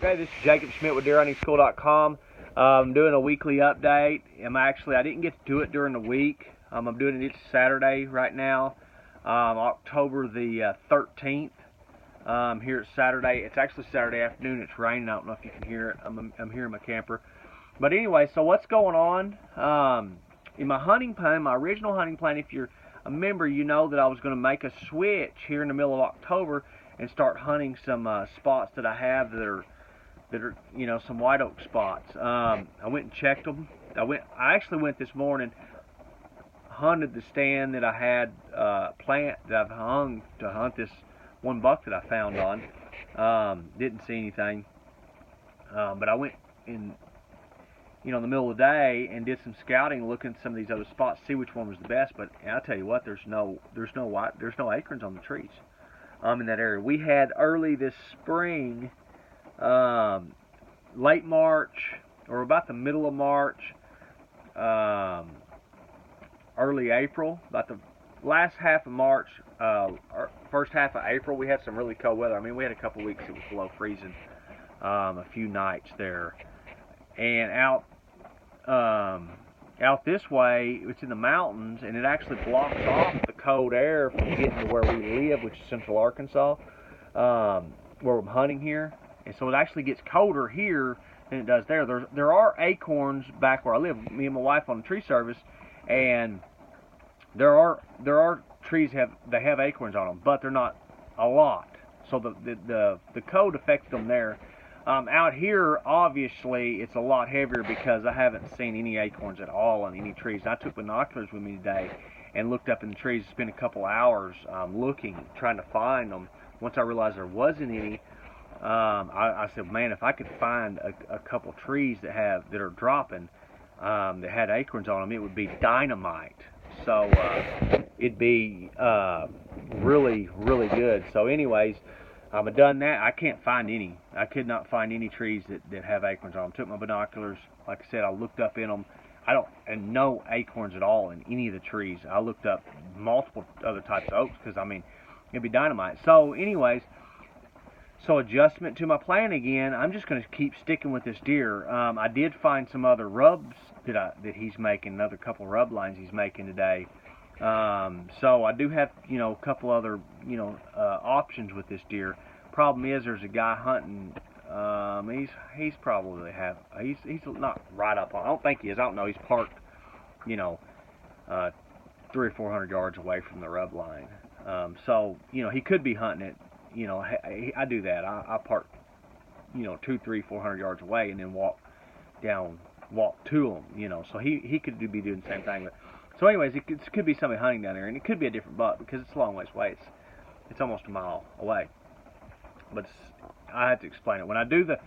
Okay, this is Jacob Schmitt with deerhuntingschool.com. I'm doing a weekly update. I didn't get to do it during the week. I'm doing it Saturday right now, October the 13th. Here it's Saturday. It's actually Saturday afternoon. It's raining. I don't know if you can hear it. I'm here in my camper. But anyway, so what's going on? In my hunting plan, my original hunting plan, if you're a member, you know that I was going to make a switch here in the middle of October and start hunting some spots that I have that are some white oak spots. I went and checked them. I actually went this morning, hunted the stand that I had plant that I've hung to hunt this one buck that I found on. Didn't see anything, but I went in the middle of the day and did some scouting, looking at some of these other spots, see which one was the best. But I'll tell you what, there's no acorns on the trees in that area. We had early this spring, late March or about the middle of March, early April, about the last half of March, first half of April, we had some really cold weather. I mean, we had a couple weeks it was below freezing, a few nights there. And out this way, it's in the mountains, and it actually blocks off the cold air from getting to where we live, which is Central Arkansas, where I'm hunting here. And so it actually gets colder here than it does there. There are acorns back where I live. Me and my wife on the tree service, and there are trees that have acorns on them, but they're not a lot. So the cold affects them there. Out here, obviously, it's a lot heavier because I haven't seen any acorns at all on any trees. I took binoculars with me today and looked up in the trees, spent a couple hours looking, trying to find them. Once I realized there wasn't any, I said, man, if I could find a couple trees that are dropping, that had acorns on them, it would be dynamite. So it'd be really, really good. So anyways, I've done that. I can't find any. I could not find any trees that have acorns on them. Took my binoculars. Like I said, I looked up in them. And no acorns at all in any of the trees. I looked up multiple other types of oaks because, I mean, it'd be dynamite. So anyways, so adjustment to my plan again. I'm just going to keep sticking with this deer. I did find some other rubs that he's making, another couple rub lines he's making today. So I do have, a couple other, options with this deer. Problem is, there's a guy hunting. He's not right up on. I don't think he is. I don't know. He's parked, 300 or 400 yards away from the rub line. So he could be hunting it. I do that. I park, 200, 300, 400 yards away and then walk to him. So he could be doing the same thing. But so anyways, it could be somebody hunting down there, and it could be a different buck because it's a long ways away. It's almost a mile away. But I have to explain it. When I do the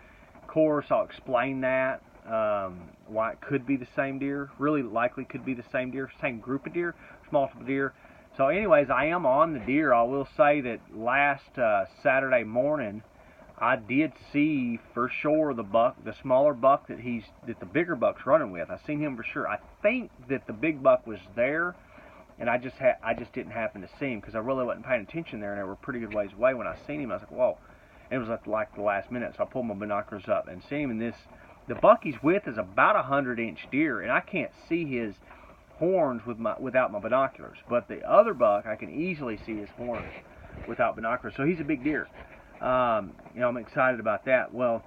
course, I'll explain that, why it could be the same deer. Really likely could be the same deer, same group of deer, multiple deer. So anyways, I am on the deer. I will say that last Saturday morning, I did see for sure the smaller buck that the bigger buck's running with. I seen him for sure. I think that the big buck was there, and I just didn't happen to see him because I really wasn't paying attention there, and they were pretty good ways away. When I seen him, I was like, whoa. And it was like the last minute, so I pulled my binoculars up and seen him. And the buck he's with is about 100-inch deer, and I can't see his horns without my binoculars. But the other buck, I can easily see his horns without binoculars. So he's a big deer. I'm excited about that. Well,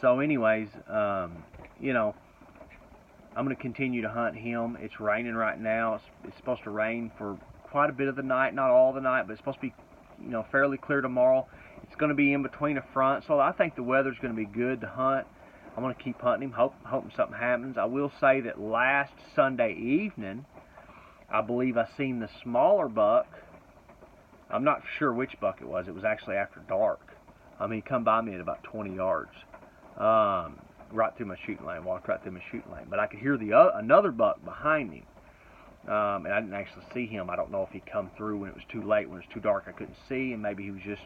so anyways, I'm going to continue to hunt him. It's raining right now. It's supposed to rain for quite a bit of the night, not all the night, but it's supposed to be, fairly clear tomorrow. It's going to be in between a front, so I think the weather's going to be good to hunt. I'm going to keep hunting him, hoping something happens. I will say that last Sunday evening, I believe I seen the smaller buck. I'm not sure which buck it was. It was actually after dark. He come by me at about 20 yards, right through my shooting lane. Walked right through my shooting lane, but I could hear another buck behind him, and I didn't actually see him. I don't know if he come through when it was too late, when it was too dark. I couldn't see, and maybe he was just,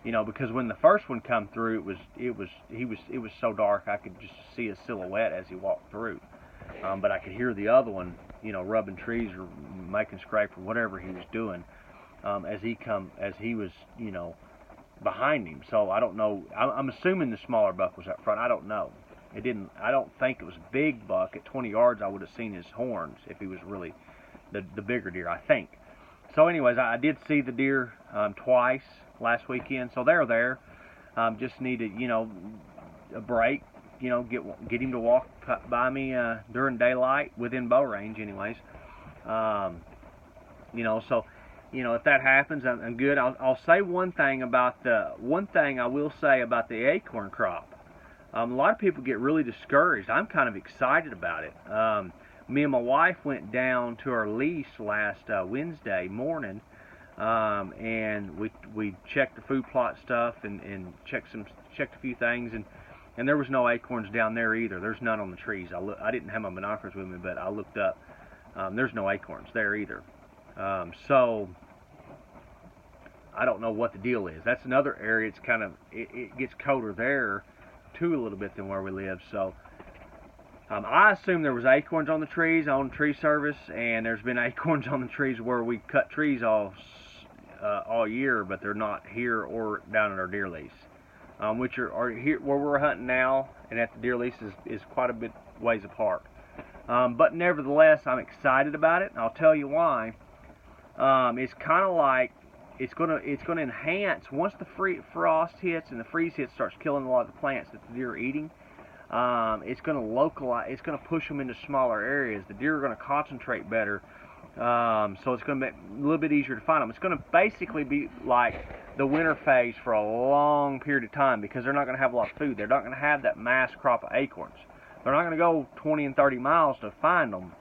because when the first one come through, it was so dark I could just see his silhouette as he walked through. But I could hear the other one, rubbing trees or making scrape or whatever he was doing. As he was, behind him. So I don't know. I'm assuming the smaller buck was up front. I don't know. It didn't. I don't think it was a big buck. At 20 yards, I would have seen his horns if he was really the bigger deer, I think. So anyways, I did see the deer twice last weekend. So they're there. Just needed, a break. Get him to walk by me during daylight, within bow range, anyways. So, if that happens, I'm good. I'll say one thing I will say about the acorn crop. A lot of people get really discouraged. I'm kind of excited about it. Me and my wife went down to our lease last Wednesday morning, and we checked the food plot stuff and checked a few things, and there was no acorns down there either. There's none on the trees. I didn't have my binoculars with me, but I looked up. There's no acorns there either. So I don't know what the deal is. That's another area. It's kind of it gets colder there too a little bit than where we live. So I assume there was acorns on the trees on tree service, and there's been acorns on the trees where we cut trees off all year, but they're not here or down at our deer lease, which are here where we're hunting now, and at the deer lease is quite a bit ways apart. But nevertheless, I'm excited about it, and I'll tell you why. It's kind of like it's gonna enhance once the frost hits and the freeze hits, starts killing a lot of the plants that the deer are eating. It's going to localize. It's going to push them into smaller areas. The deer are going to concentrate better, so it's going to be a little bit easier to find them. It's going to basically be like the winter phase for a long period of time, because they're not going to have a lot of food. They're not going to have that mass crop of acorns. They're not going to go 20 and 30 miles to find them.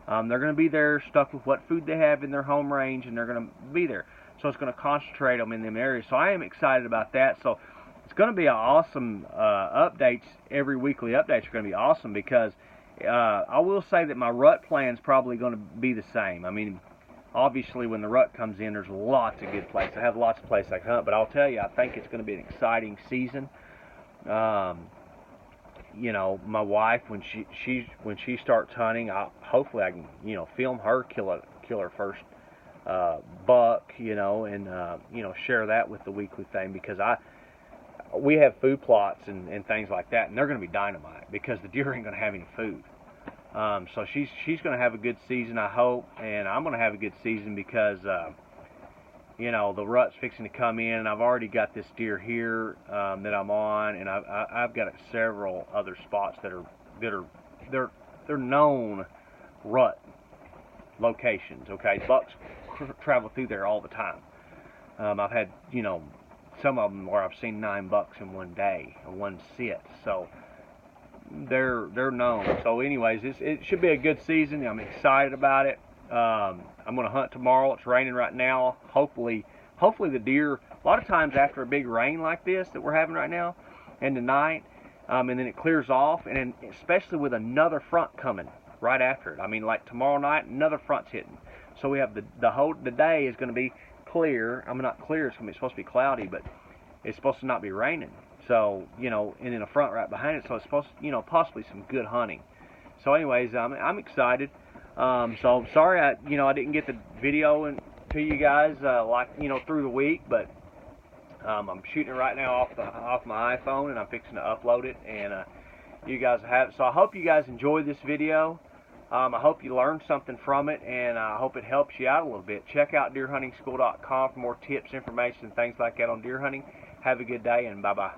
They're going to be there, stuck with what food they have in their home range, and they're going to be there. So it's going to concentrate them in them areas. So I am excited about that. So it's going to be an awesome updates. Every weekly updates are going to be awesome, because I will say that my rut plan is probably going to be the same. I mean, obviously when the rut comes in, there's lots of good places. I have lots of places I can hunt, but I'll tell you, I think it's going to be an exciting season. My wife, when she starts hunting, hopefully I can film her kill her first buck, and share that with the weekly thing, because we have food plots and things like that, and they're going to be dynamite because the deer ain't going to have any food. So she's going to have a good season, I hope, and I'm going to have a good season because the rut's fixing to come in, and I've already got this deer here that I'm on, and I've got several other spots that are known rut locations. Okay, bucks travel through there all the time. I've had some of them where I've seen 9 bucks in one day or one sit. So they're known. So anyways, it should be a good season. I'm excited about it. I'm going to hunt tomorrow. It's raining right now. Hopefully the deer, a lot of times after a big rain like this that we're having right now, and tonight, and then it clears off, and then especially with another front coming right after it. I mean, like tomorrow night, another front's hitting. So we have the day is going to be clear. I mean, not clear. It's supposed to be cloudy, but it's supposed to not be raining. So and in a front right behind it. So it's supposed to, possibly some good hunting. So anyways, I'm excited. So sorry I didn't get the video to you guys through the week, but I'm shooting it right now off my iPhone, and I'm fixing to upload it, and you guys have it. So I hope you guys enjoyed this video. I hope you learned something from it, and I hope it helps you out a little bit. Check out deerhuntingschool.com for more tips, information, and things like that on deer hunting. Have a good day, and bye-bye.